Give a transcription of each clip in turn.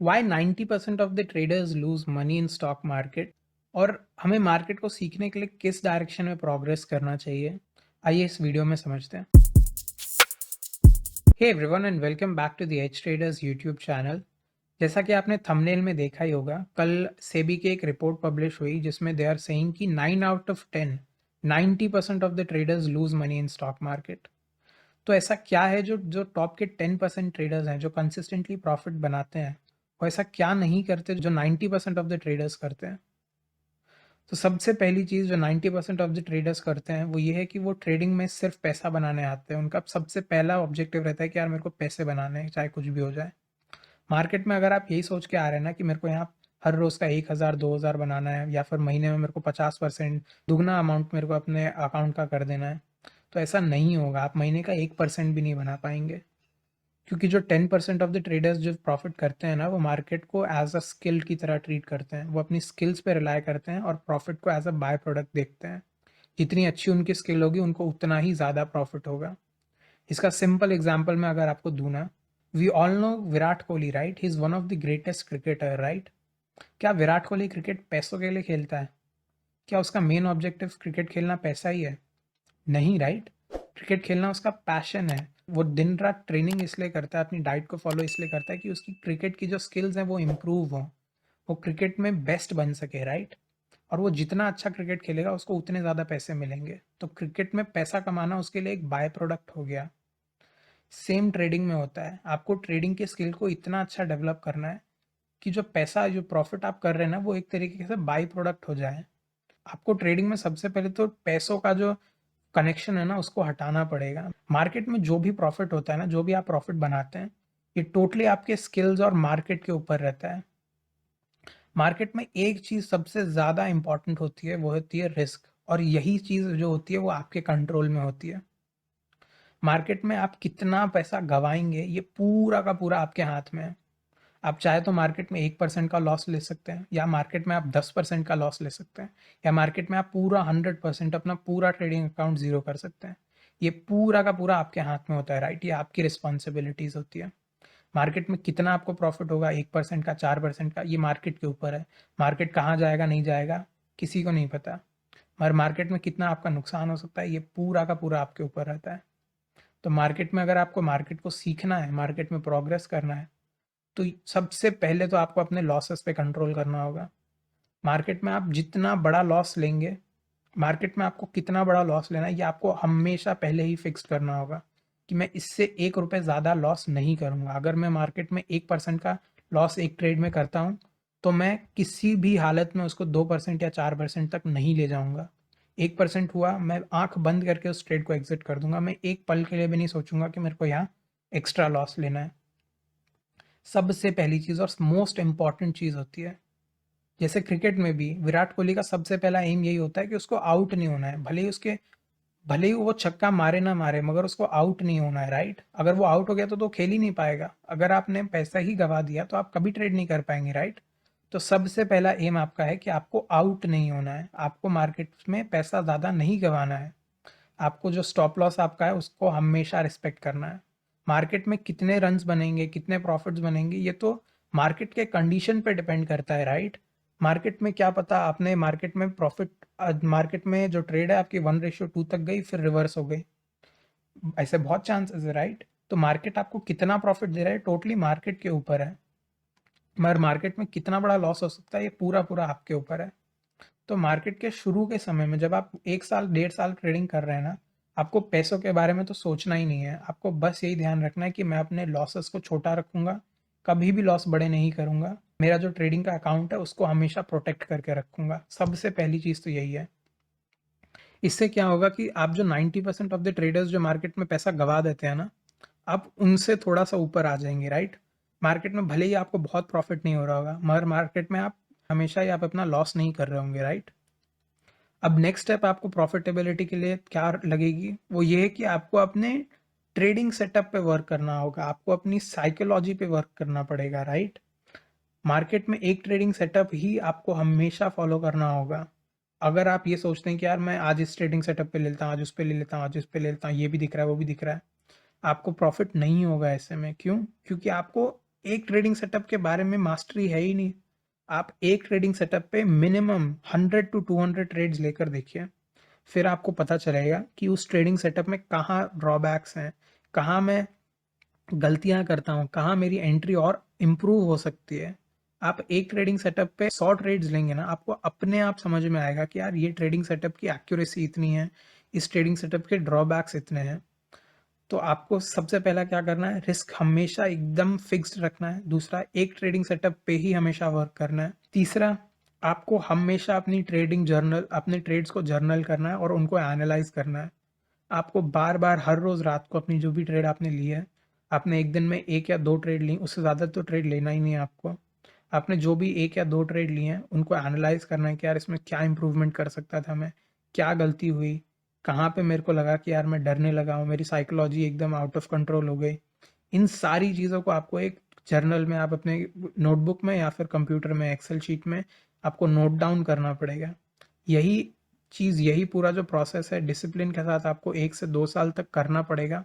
Y 90% of the traders lose money in stock market और हमें market को सीखने के लिए किस डायरेक्शन में प्रोग्रेस करना चाहिए, आइए इस वीडियो में समझते हैं। Hey everyone and welcome back to the edge traders YouTube channel. जैसा कि आपने थंबनेल में देखा ही होगा, कल सेबी की एक रिपोर्ट पब्लिश हुई जिसमें दे आर सेइंग कि 9 out of 10 90% of the traders lose money in stock market. तो ऐसा क्या है जो जो टॉप के 10% ट्रेडर्स हैं जो कंसिस्टेंटली प्रॉफिट बनाते हैं, वो ऐसा क्या नहीं करते जो 90% ऑफ द ट्रेडर्स करते हैं। तो सबसे पहली चीज़ जो 90% ऑफ द ट्रेडर्स करते हैं वो ये है कि वो ट्रेडिंग में सिर्फ पैसा बनाने आते हैं। उनका सबसे पहला ऑब्जेक्टिव रहता है कि यार मेरे को पैसे बनाने हैं, चाहे कुछ भी हो जाए। मार्केट में अगर आप यही सोच के आ रहे हैं ना कि मेरे को यहाँ हर रोज़ का 1000 2000 बनाना है या फिर महीने में मेरे को 50% दुगना अमाउंट मेरे को अपने अकाउंट का कर देना है, तो ऐसा नहीं होगा। आप महीने का 1% भी नहीं बना पाएंगे, क्योंकि जो 10% ऑफ द ट्रेडर्स जो प्रॉफिट करते हैं ना, वो मार्केट को एज अ स्किल की तरह ट्रीट करते हैं। वो अपनी स्किल्स पे रिलाय करते हैं और प्रॉफिट को एज अ बाय प्रोडक्ट देखते हैं। जितनी अच्छी उनकी स्किल होगी उनको उतना ही ज़्यादा प्रॉफिट होगा। इसका सिंपल एग्जाम्पल मैं अगर आपको दूँ ना, we all know Virat Kohli, right? He is one of the greatest cricketer, right? क्या विराट कोहली क्रिकेट पैसों के लिए खेलता है? क्या उसका मेन ऑब्जेक्टिव क्रिकेट खेलना पैसा ही है? नहीं, राइट? क्रिकेट खेलना उसका पैशन है। वो दिन रात ट्रेनिंग इसलिए करता है, अपनी डाइट को फॉलो इसलिए करता है कि उसकी क्रिकेट की जो स्किल्स हैं वो इम्प्रूव हों, वो क्रिकेट में बेस्ट बन सके, राइट? और वो जितना अच्छा क्रिकेट खेलेगा उसको उतने ज़्यादा पैसे मिलेंगे। तो क्रिकेट में पैसा कमाना उसके लिए एक बाय प्रोडक्ट हो गया। सेम ट्रेडिंग में होता है। आपको ट्रेडिंग के स्किल को इतना अच्छा डेवलप करना है कि जो पैसा, जो प्रॉफिट आप कर रहे हैं ना, वो एक तरीके से बाय प्रोडक्ट हो जाए। आपको ट्रेडिंग में सबसे पहले तो पैसों का जो कनेक्शन है ना, उसको हटाना पड़ेगा। मार्केट में जो भी प्रॉफिट होता है ना, जो भी आप प्रॉफिट बनाते हैं, ये टोटली आपके स्किल्स और मार्केट के ऊपर रहता है। मार्केट में एक चीज़ सबसे ज़्यादा इंपॉर्टेंट होती है, वो होती है रिस्क। और यही चीज़ जो होती है वो आपके कंट्रोल में होती है। मार्केट में आप कितना पैसा गवाएंगे ये पूरा का पूरा आपके हाथ में है। आप चाहे तो मार्केट में 1% का लॉस ले सकते हैं, या मार्केट में आप 10% का लॉस ले सकते हैं, या मार्केट में आप पूरा 100% अपना पूरा ट्रेडिंग अकाउंट ज़ीरो कर सकते हैं। ये पूरा का पूरा आपके हाथ में होता है, राइट? ये आपकी रिस्पॉन्सिबिलिटीज़ होती है। मार्केट में कितना आपको प्रॉफिट होगा, 1% का, 4% का, ये मार्केट के ऊपर है। मार्केट कहाँ जाएगा नहीं जाएगा किसी को नहीं पता। मगर मार्केट में कितना आपका नुकसान हो सकता है, ये पूरा का पूरा आपके ऊपर रहता है। तो मार्केट में अगर आपको मार्केट को सीखना है, मार्केट में प्रोग्रेस करना है, तो सबसे पहले तो आपको अपने लॉसेस पे कंट्रोल करना होगा। मार्केट में आप जितना बड़ा लॉस लेंगे, मार्केट में आपको कितना बड़ा लॉस लेना है, ये आपको हमेशा पहले ही फिक्स करना होगा कि मैं इससे 1 रुपए ज़्यादा लॉस नहीं करूँगा। अगर मैं मार्केट में 1% का लॉस एक ट्रेड में करता हूँ, तो मैं किसी भी हालत में उसको 2% या 4% तक नहीं ले जाऊँगा। 1% हुआ, मैं आँख बंद करके उस ट्रेड को एग्ज़िट कर दूँगा। मैं एक पल के लिए भी नहीं सोचूँगा कि मेरे को यहाँ एक्स्ट्रा लॉस लेना है। सबसे पहली चीज़ और मोस्ट इम्पॉर्टेंट चीज़ होती है। जैसे क्रिकेट में भी विराट कोहली का सबसे पहला एम यही होता है कि उसको आउट नहीं होना है। भले ही वो छक्का मारे ना मारे, मगर उसको आउट नहीं होना है, राइट? अगर वो आउट हो गया तो खेल ही नहीं पाएगा। अगर आपने पैसा ही गवा दिया तो आप कभी ट्रेड नहीं कर पाएंगे, राइट? तो सबसे पहला एम आपका है कि आपको आउट नहीं होना है। आपको मार्केट में पैसा ज़्यादा नहीं गंवाना है। आपको जो स्टॉप लॉस आपका है उसको हमेशा रिस्पेक्ट करना है। मार्केट में कितने रन्स बनेंगे, कितने प्रॉफिट्स बनेंगे, ये तो मार्केट के कंडीशन पे डिपेंड करता है, राइट? मार्केट में क्या पता आपने मार्केट में मार्केट में जो ट्रेड है आपकी 1:2 तक गई, फिर रिवर्स हो गई। ऐसे बहुत चांसेस है, राइट? तो मार्केट आपको कितना प्रॉफिट दे रहा है टोटली मार्केट के ऊपर है, मगर मार्केट में कितना बड़ा लॉस हो सकता है ये पूरा पूरा आपके ऊपर है। तो मार्केट के शुरू के समय में जब आप 1 साल 1.5 साल ट्रेडिंग कर रहे हैं ना, आपको पैसों के बारे में तो सोचना ही नहीं है। आपको बस यही ध्यान रखना है कि मैं अपने लॉसेस को छोटा रखूँगा, कभी भी लॉस बड़े नहीं करूँगा। मेरा जो ट्रेडिंग का अकाउंट है उसको हमेशा प्रोटेक्ट करके रखूँगा। सबसे पहली चीज़ तो यही है। इससे क्या होगा कि आप जो 90% ऑफ द ट्रेडर्स जो मार्केट में पैसा गँवा देते हैं ना, आप उनसे थोड़ा-सा ऊपर आ जाएँगे, राइट? मार्केट में भले ही आपको बहुत प्रॉफ़िट नहीं हो रहा होगा, मगर मार्केट में आप हमेशा ही आप अपना लॉस नहीं कर रहे होंगे, राइट? अब नेक्स्ट स्टेप आपको प्रॉफिटेबिलिटी के लिए क्या लगेगी, वो ये है कि आपको अपने ट्रेडिंग सेटअप पे वर्क करना होगा। आपको अपनी साइकोलॉजी पे वर्क करना पड़ेगा, राइट? मार्केट में एक ट्रेडिंग सेटअप ही आपको हमेशा फॉलो करना होगा। अगर आप ये सोचते हैं कि यार मैं आज इस ट्रेडिंग सेटअप पे ले लेता हूँ, आज उस पे ले लेता हूँ, आज उस पे ले लेता हूँ, ये भी दिख रहा है, वो भी दिख रहा है, आपको प्रॉफिट नहीं होगा ऐसे में। क्यों? क्योंकि आपको एक ट्रेडिंग सेटअप के बारे में मास्टरी है ही नहीं। आप एक ट्रेडिंग सेटअप पे मिनिमम 100 टू 200 ट्रेड्स लेकर देखिए, फिर आपको पता चलेगा कि उस ट्रेडिंग सेटअप में कहाँ ड्रॉबैक्स हैं, कहाँ मैं गलतियाँ करता हूँ, कहाँ मेरी एंट्री और इम्प्रूव हो सकती है। आप एक ट्रेडिंग सेटअप पे 100 ट्रेड्स लेंगे ना, आपको अपने आप समझ में आएगा कि यार ये ट्रेडिंग सेटअप की एक्यूरेसी इतनी है, इस ट्रेडिंग सेटअप के ड्रॉबैक्स इतने हैं। तो आपको सबसे पहला क्या करना है, रिस्क हमेशा एकदम फिक्स्ड रखना है। दूसरा, एक ट्रेडिंग सेटअप पे ही हमेशा वर्क करना है। तीसरा, आपको हमेशा अपनी ट्रेडिंग जर्नल, अपने ट्रेड्स को जर्नल करना है और उनको एनालाइज करना है। आपको बार बार हर रोज़ रात को अपनी जो भी ट्रेड आपने ली है, आपने एक दिन में 1 या 2 ट्रेड ली, उससे ज़्यादा तो ट्रेड लेना ही नहीं है आपको। आपने जो भी 1 या 2 ट्रेड लिए हैं, उनको एनालाइज़ करना है कि यार इसमें क्या इम्प्रूवमेंट कर सकता था मैं, क्या गलती हुई, कहाँ पे मेरे को लगा कि यार मैं डरने लगा हूँ, मेरी साइकोलॉजी एकदम आउट ऑफ कंट्रोल हो गई। इन सारी चीज़ों को आपको एक जर्नल में, आप अपने नोटबुक में या फिर कंप्यूटर में एक्सेल शीट में आपको नोट डाउन करना पड़ेगा। यही चीज़, यही पूरा जो प्रोसेस है डिसिप्लिन के साथ आपको 1 से 2 साल तक करना पड़ेगा।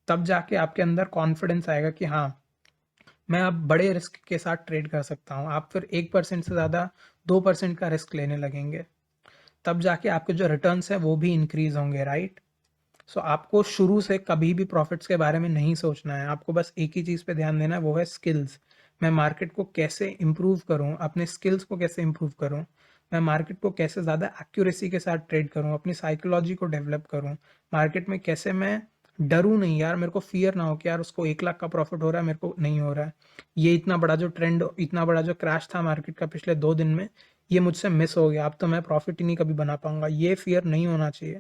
तब जाके आपके अंदर कॉन्फिडेंस आएगा कि हाँ, मैं अब बड़े रिस्क के साथ ट्रेड कर सकता हूँ। आप फिर 1% से ज़्यादा 2% का रिस्क लेने लगेंगे। तब जाके आपके जो रिटर्न्स हैं वो भी इंक्रीज़ होंगे, राइट? सो आपको शुरू से कभी भी प्रॉफिट्स के बारे में नहीं सोचना है। आपको बस एक ही चीज़ पे ध्यान देना है, वो है स्किल्स। मैं मार्केट को कैसे इम्प्रूव करूँ, अपने स्किल्स को कैसे इम्प्रूव करूँ, मैं मार्केट को कैसे ज़्यादा एक्यूरेसी के साथ ट्रेड करूँ, अपनी साइकोलॉजी को डेवलप करूँ, मार्केट में कैसे मैं डरूँ नहीं यार, मेरे को फ़ियर ना हो कि यार उसको 1 लाख का प्रॉफिट हो रहा है, मेरे को नहीं हो रहा है। ये इतना बड़ा जो ट्रेंड, इतना बड़ा जो क्रैश था मार्केट का पिछले 2 दिन में, ये मुझसे मिस हो गया, अब तो मैं प्रॉफिट ही नहीं कभी बना पाऊँगा। ये फ़ियर नहीं होना चाहिए।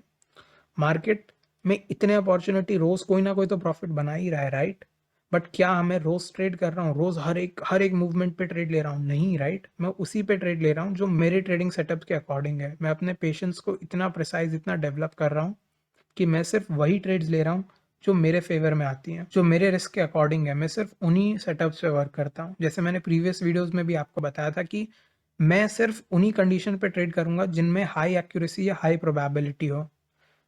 मार्केट में इतने अपॉर्चुनिटी, रोज कोई ना कोई तो प्रॉफिट बना ही रहा है, राइट? बट क्या मैं रोज ट्रेड कर रहा हूँ, रोज हर एक मूवमेंट पे ट्रेड ले रहा हूँ? नहीं, राइट? मैं उसी पे ट्रेड ले रहा हूँ जो मेरे ट्रेडिंग सेटअप के अकॉर्डिंग है। मैं अपने पेशेंस को इतना प्रिसाइज, इतना डेवलप कर रहा हूँ कि मैं सिर्फ वही ट्रेड्स ले रहा हूँ जो मेरे फेवर में आती हैं, जो मेरे रिस्क के अकॉर्डिंग है। मैं सिर्फ उन्हीं सेटअप्स पे वर्क करता हूँ। जैसे मैंने प्रीवियस वीडियोस में भी आपको बताया था कि मैं सिर्फ उन्हीं कंडीशन पे ट्रेड करूंगा जिनमें हाई एक्यूरेसी या हाई प्रोबेबिलिटी हो।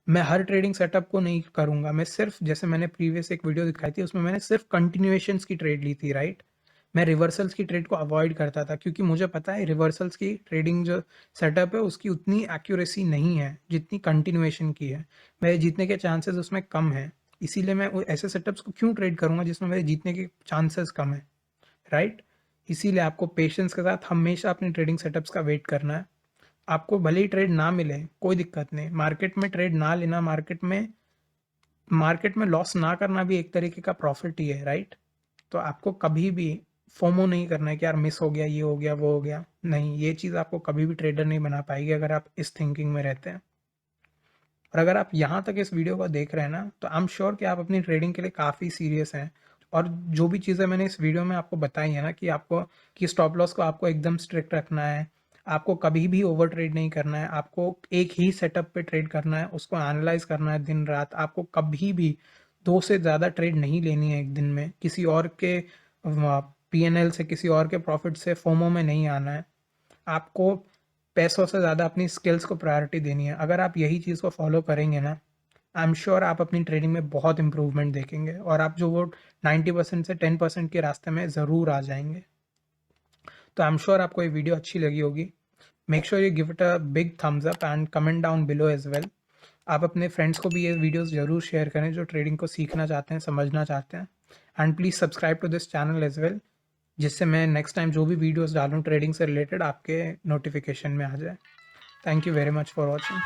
मैं हर ट्रेडिंग सेटअप को नहीं करूँगा। मैं सिर्फ, जैसे मैंने प्रीवियस एक वीडियो दिखाई थी, उसमें मैंने सिर्फ कंटिन्यूएशंस की ट्रेड ली थी, राइट? मैं रिवर्सल्स की ट्रेड को अवॉइड करता था क्योंकि मुझे पता है रिवर्सल्स की ट्रेडिंग जो सेटअप है उसकी उतनी एक्यूरेसी नहीं है जितनी कंटिन्यूएशन की है। मेरे जीतने के चांसेस उसमें कम हैं। इसीलिए मैं ऐसे सेटअप्स को क्यों ट्रेड करूँगा जिसमें मेरे जीतने के चांसेस कम है, राइट? इसीलिए आपको पेशेंस के साथ हमेशा अपने ट्रेडिंग सेटअप्स का वेट करना है। आपको भले ही ट्रेड ना मिले, कोई दिक्कत नहीं। मार्केट में ट्रेड ना लेना, मार्केट में लॉस ना करना भी एक तरीके का प्रॉफिट ही है, राइट? तो आपको कभी भी फोमो नहीं करना है कि यार मिस हो गया, ये हो गया, वो हो गया। नहीं, ये चीज़ आपको कभी भी ट्रेडर नहीं बना पाएगी अगर आप इस थिंकिंग में रहते हैं। और अगर आप यहाँ तक इस वीडियो को देख रहे हैं ना, तो आई एम श्योर कि आप अपनी ट्रेडिंग के लिए काफ़ी सीरियस हैं। और जो भी चीज़ें मैंने इस वीडियो में आपको बताई है ना, कि आपको, कि स्टॉप लॉस को आपको एकदम स्ट्रिक्ट रखना है, आपको कभी भी ओवर ट्रेड नहीं करना है, आपको एक ही सेटअप पे ट्रेड करना है, उसको एनालाइज करना है दिन रात, आपको कभी भी 2 से ज़्यादा ट्रेड नहीं लेनी है एक दिन में, किसी और के पीएनएल से, किसी और के प्रॉफिट से फोमो में नहीं आना है। आपको पैसों से ज़्यादा अपनी स्किल्स को प्रायोरिटी देनी है। अगर आप यही चीज़ को फॉलो करेंगे ना, आई एम श्योर आप अपनी ट्रेडिंग में बहुत इंप्रूवमेंट देखेंगे और आप जो वो 90% से 10% के रास्ते में ज़रूर आ जाएंगे। तो आई एम श्योर आपको ये वीडियो अच्छी लगी होगी। Make sure you give it a big thumbs up and comment down below as well. आप अपने फ्रेंड्स को भी ये वीडियोस ज़रूर शेयर करें जो ट्रेडिंग को सीखना चाहते हैं, समझना चाहते हैं। And please subscribe to this channel as well, जिससे मैं नेक्स्ट टाइम जो भी वीडियोस डालूँ ट्रेडिंग से रिलेटेड आपके नोटिफिकेशन में आ जाए। Thank you very much for watching.